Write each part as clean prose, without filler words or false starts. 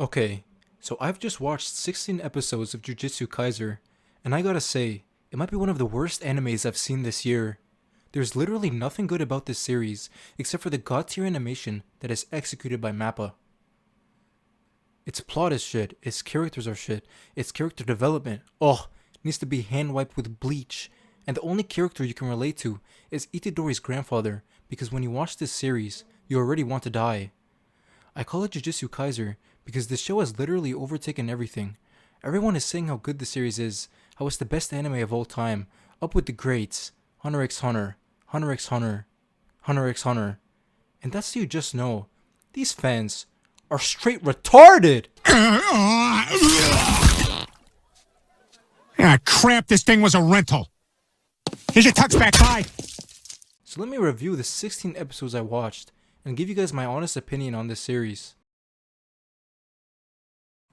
Okay, so I've just watched 16 episodes of Jujitsu Kaiser, and I gotta say, it might be one of the worst animes I've seen this year. There's literally nothing good about this series except for the god tier animation that is executed by Mappa. Its plot is shit, its characters are shit, its character development, needs to be hand wiped with bleach. And the only character you can relate to is Itadori's grandfather, because when you watch this series, you already want to die. I call it Jujutsu Kaiser because this show has literally overtaken everything. Everyone is saying how good the series is, how it's the best anime of all time, up with the greats, Hunter x Hunter, Hunter x Hunter, Hunter x Hunter. And that's so you just know, these fans are straight retarded! Ah, crap, this thing was a rental. Here's your tux back, bye. So let me review the 16 episodes I watched and give you guys my honest opinion on this series.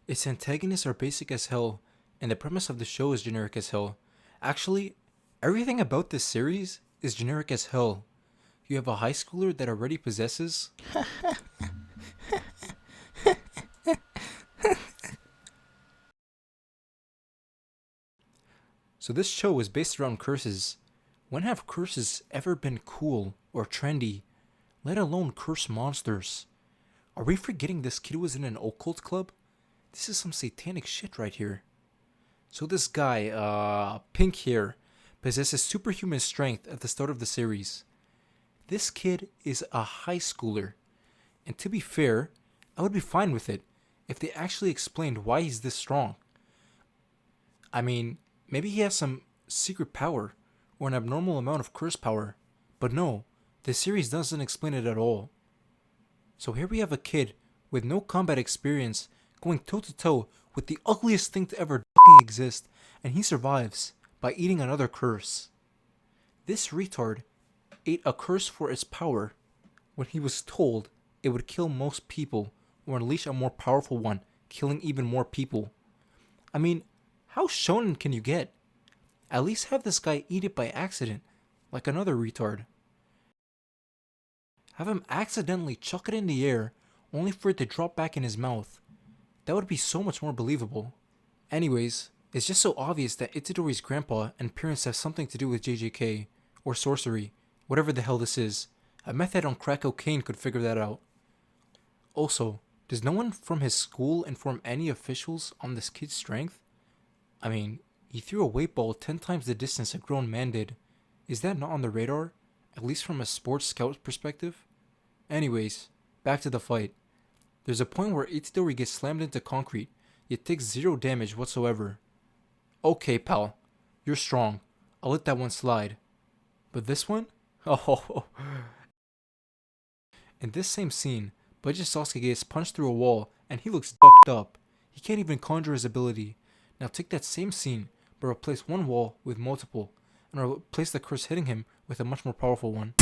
Its antagonists are basic as hell, and the premise of the show is generic as hell. Actually, everything about this series is generic as hell. You have a high schooler that already possesses So this show is based around curses. When have curses ever been cool or trendy, let alone curse monsters? Are we forgetting this kid was in an occult club? This is some satanic shit right here. So this guy, pink hair, possesses superhuman strength at the start of the series. This kid is a high schooler. And to be fair, I would be fine with it if they actually explained why he's this strong. I mean, maybe he has some secret power or an abnormal amount of curse power. But no, the series doesn't explain it at all. So here we have a kid with no combat experience going toe to toe with the ugliest thing to ever exist, and he survives by eating another curse. This retard ate a curse for its power when he was told it would kill most people or unleash a more powerful one, killing even more people. I mean, how shonen can you get? At least have this guy eat it by accident, like another retard. Have him accidentally chuck it in the air, only for it to drop back in his mouth. That would be so much more believable. Anyways, it's just so obvious that Itadori's grandpa and parents have something to do with JJK, or sorcery, whatever the hell this is. A meth head on crack cocaine could figure that out. Also, does no one from his school inform any officials on this kid's strength? I mean, he threw a weight ball 10 times the distance a grown man did. Is that not on the radar? At least from a sports scout perspective? Anyways, back to the fight. There's a point where Itadori gets slammed into concrete, yet takes zero damage whatsoever. Okay, pal. You're strong. I'll let that one slide. But this one? Oh. In this same scene, Budget Sasuke gets punched through a wall and he looks fucked up. He can't even conjure his ability. Now take that same scene, but replace one wall with multiple, and replace the curse hitting him with a much more powerful one.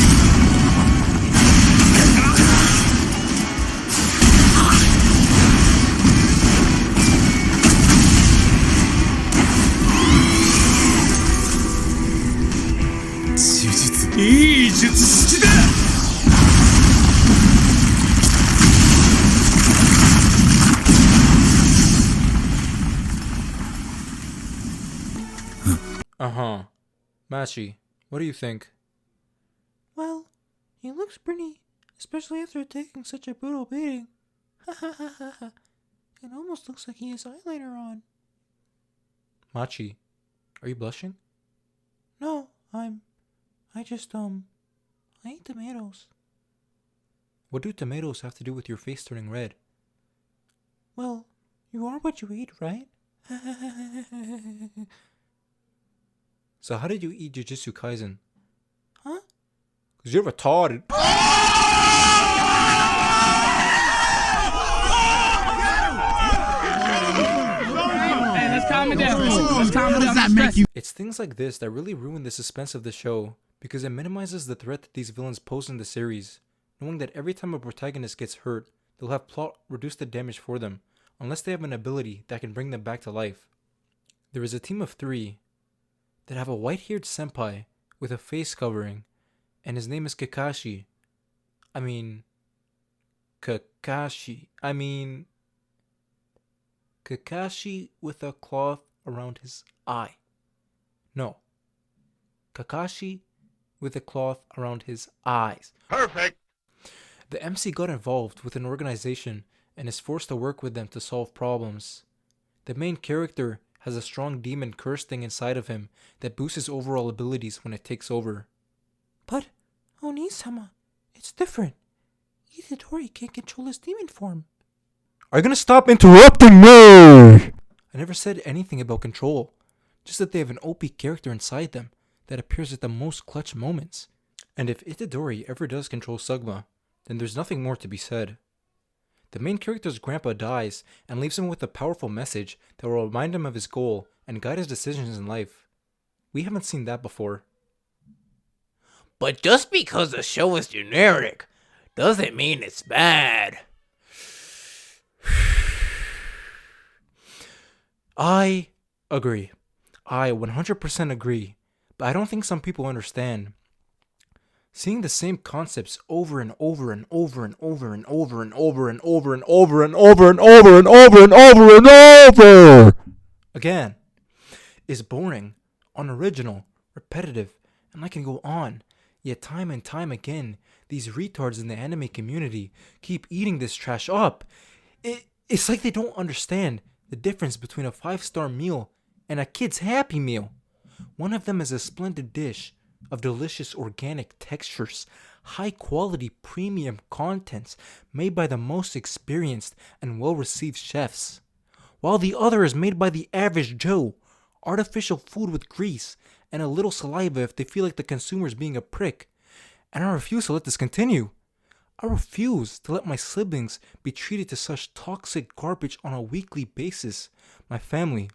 Uh-huh. Machi, what do you think? Well, he looks pretty, especially after taking such a brutal beating. It almost looks like he has eyeliner on. Machi, are you blushing? No, I just, I eat tomatoes. What do tomatoes have to do with your face turning red? Well, you are what you eat, right? So how did you eat Jujutsu Kaisen? Huh? Cause you're retarded. It's things like this that really ruin the suspense of the show, because it minimizes the threat that these villains pose in the series, knowing that every time a protagonist gets hurt, they'll have plot reduce the damage for them, unless they have an ability that can bring them back to life. There is a team of 3 that have a white-haired senpai with a face covering, and his name is Kakashi. I mean... Kakashi with a cloth around his eye. No. Kakashi with a cloth around his eyes. Perfect. The MC got involved with an organization and is forced to work with them to solve problems. The main character has a strong demon curse thing inside of him that boosts his overall abilities when it takes over. But, Onee-sama, it's different. Itadori can't control his demon form. Are you gonna stop interrupting me? I never said anything about control, just that they have an OP character inside them that appears at the most clutch moments. And if Itadori ever does control Sugma, then there's nothing more to be said. The main character's grandpa dies and leaves him with a powerful message that will remind him of his goal and guide his decisions in life. We haven't seen that before. But just because the show is generic doesn't mean it's bad. I agree. I 100% agree. But I don't think some people understand. Seeing the same concepts over and over and over and over and over and over and over and over and over and over and over and over and over again is boring, unoriginal, repetitive, and I can go on. Yet time and time again, these retards in the anime community keep eating this trash up. It's like they don't understand the difference between a 5-star meal and a kid's Happy Meal. One of them is a splendid dish of delicious organic textures, high quality premium contents made by the most experienced and well received chefs, while the other is made by the average Joe, artificial food with grease and a little saliva if they feel like the consumer is being a prick. And I refuse to let this continue. I refuse to let my siblings be treated to such toxic garbage on a weekly basis. My family.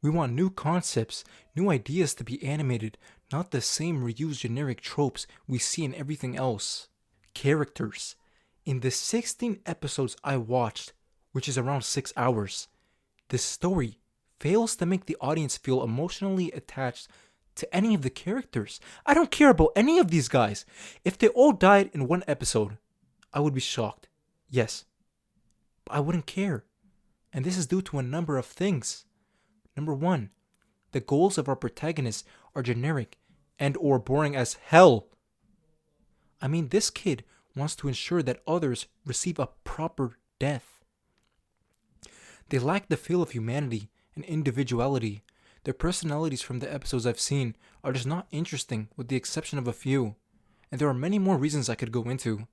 We want new concepts, new ideas to be animated, not the same reused generic tropes we see in everything else. Characters. In the 16 episodes I watched, which is around 6 hours, the story fails to make the audience feel emotionally attached to any of the characters. I don't care about any of these guys. If they all died in one episode, I would be shocked. Yes. But I wouldn't care. And this is due to a number of things. Number 1, the goals of our protagonists are generic and or boring as hell. I mean, this kid wants to ensure that others receive a proper death. They lack the feel of humanity and individuality. Their personalities from the episodes I've seen are just not interesting with the exception of a few. And there are many more reasons I could go into.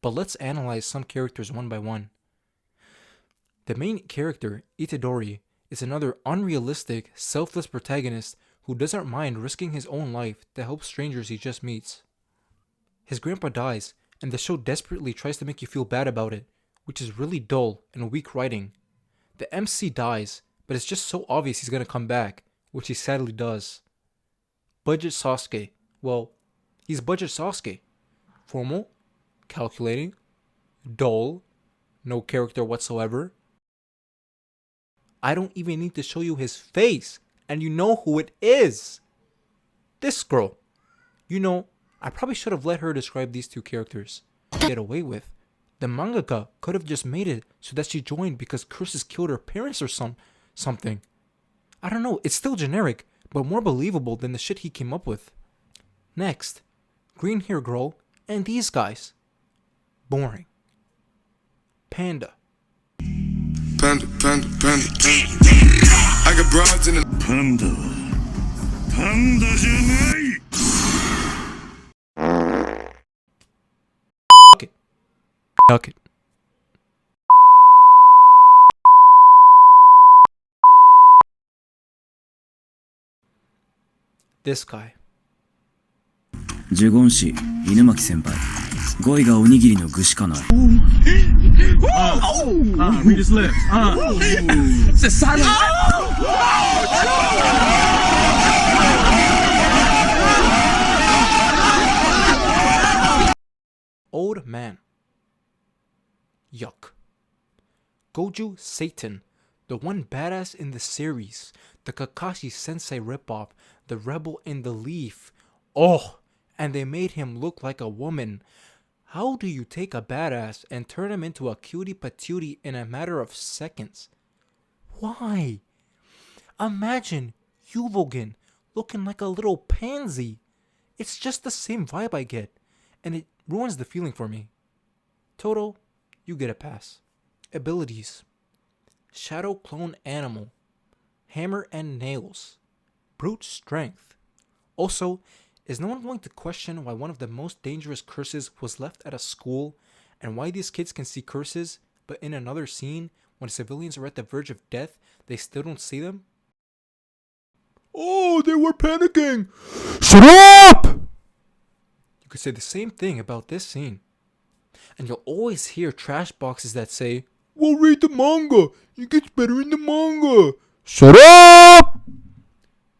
But let's analyze some characters one by one. The main character, Itadori, is another unrealistic, selfless protagonist who doesn't mind risking his own life to help strangers he just meets. His grandpa dies, and the show desperately tries to make you feel bad about it, which is really dull and weak writing. The MC dies, but it's just so obvious he's gonna come back, which he sadly does. Budget Sasuke. Well, he's Budget Sasuke. Formal, calculating, dull, no character whatsoever. I don't even need to show you his face, and you know who it is. This girl. You know, I probably should have let her describe these two characters. Get away with. The mangaka could have just made it so that she joined because curses killed her parents or something. I don't know, it's still generic, but more believable than the shit he came up with. Next, green hair girl and these guys. Boring. Panda. Panda, panda, panda, panda. I got broads in the Panda. Panda じゃない. Fuck it. This guy. ジュゴン氏、犬巻先輩。語彙がおにぎりの具しかない。Read his lips. It's a silent. Old man. Yuck. Goju Satan, the one badass in the series, the Kakashi Sensei ripoff, the rebel in the leaf. Oh, and they made him look like a woman. How do you take a badass and turn him into a cutie patootie in a matter of seconds? Why? Imagine Yuvogen looking like a little pansy. It's just the same vibe I get, and it ruins the feeling for me. Toto, you get a pass. Abilities: Shadow Clone Animal, Hammer and Nails, Brute Strength. Also, is no one going to question why one of the most dangerous curses was left at a school, and why these kids can see curses, but in another scene, when civilians are at the verge of death, they still don't see them? Oh, they were panicking! Shut up! You could say the same thing about this scene. And you'll always hear trash boxes that say, "Well, read the manga. It gets better in the manga." Shut up!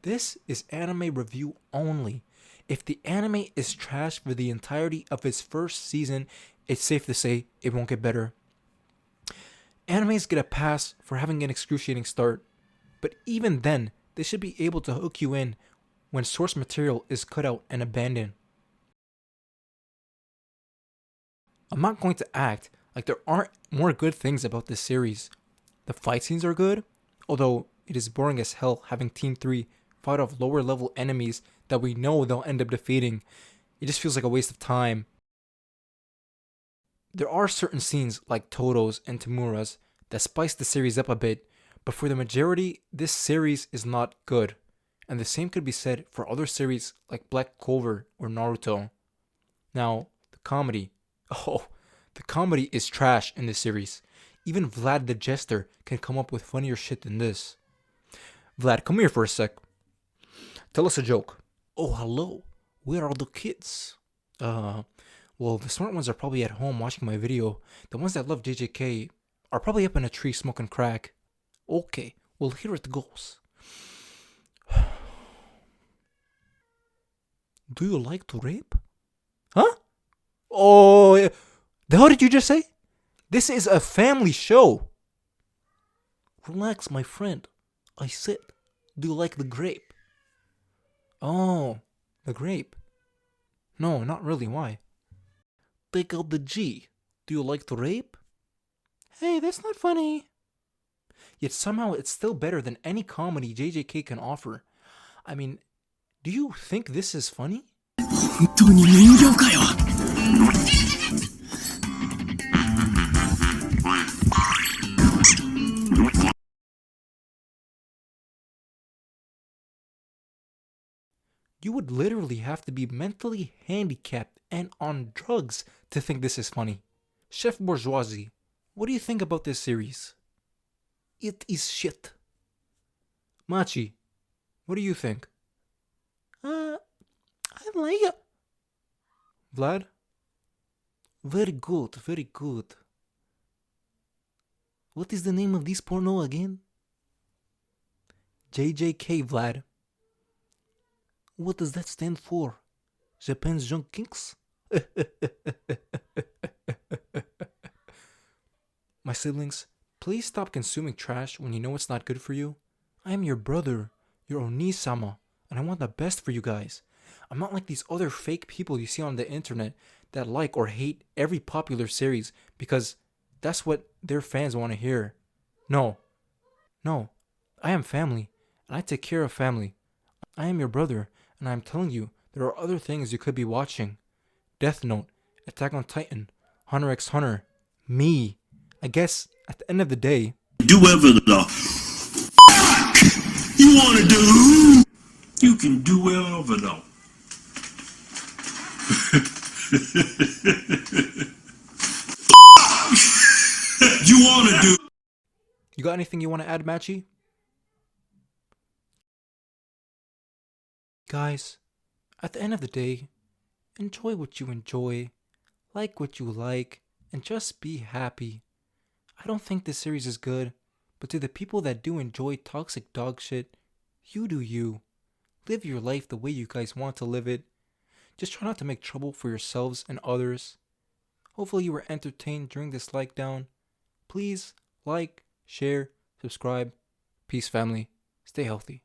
This is anime review only. If the anime is trash for the entirety of its first season, it's safe to say it won't get better. Animes get a pass for having an excruciating start, but even then, they should be able to hook you in when source material is cut out and abandoned. I'm not going to act like there aren't more good things about this series. The fight scenes are good, although it is boring as hell having Team 3 fight off lower level enemies that we know they'll end up defeating. It just feels like a waste of time. There are certain scenes like Toto's and Tamura's that spice the series up a bit, but for the majority, this series is not good. And the same could be said for other series like Black Clover or Naruto. Now, the comedy. Oh, the comedy is trash in this series. Even Vlad the Jester can come up with funnier shit than this. Vlad, come here for a sec. Tell us a joke. Oh, hello. Where are the kids? Well, the smart ones are probably at home watching my video. The ones that love JJK are probably up in a tree smoking crack. Okay, well, here it goes. Do you like to rape? Huh? Oh, the hell did you just say? This is a family show. Relax, my friend. I said, do you like the grape? Oh, the grape. No, not really. Why? Take out the G. Do you like to rape? Hey, that's not funny. Yet somehow it's still better than any comedy JJK can offer. I mean, do you think this is funny? 本当に人形かよ You would literally have to be mentally handicapped and on drugs to think this is funny. Chef Bourgeoisie, what do you think about this series? It is shit. Machi, what do you think? I like it. Vlad? Very good, very good. What is the name of this porno again? JJK, Vlad. What does that stand for? Japan's Junk Kinks? My siblings, please stop consuming trash when you know it's not good for you. I am your brother, your Onee-sama, and I want the best for you guys. I'm not like these other fake people you see on the internet that like or hate every popular series because that's what their fans want to hear. No, I am family, and I take care of family. I am your brother, and I am telling you, there are other things you could be watching. Death Note, Attack on Titan, Hunter x Hunter, me. I guess, at the end of the day... Do whatever the fuck you wanna do. You can do whatever though. You wanna do. You got anything you want to add, Machi? Guys, at the end of the day, enjoy what you enjoy, like what you like, and just be happy. I don't think this series is good, but to the people that do enjoy toxic dog shit, you do you. Live your life the way you guys want to live it. Just try not to make trouble for yourselves and others. Hopefully you were entertained during this like down. Please like, share, subscribe. Peace, family. Stay healthy.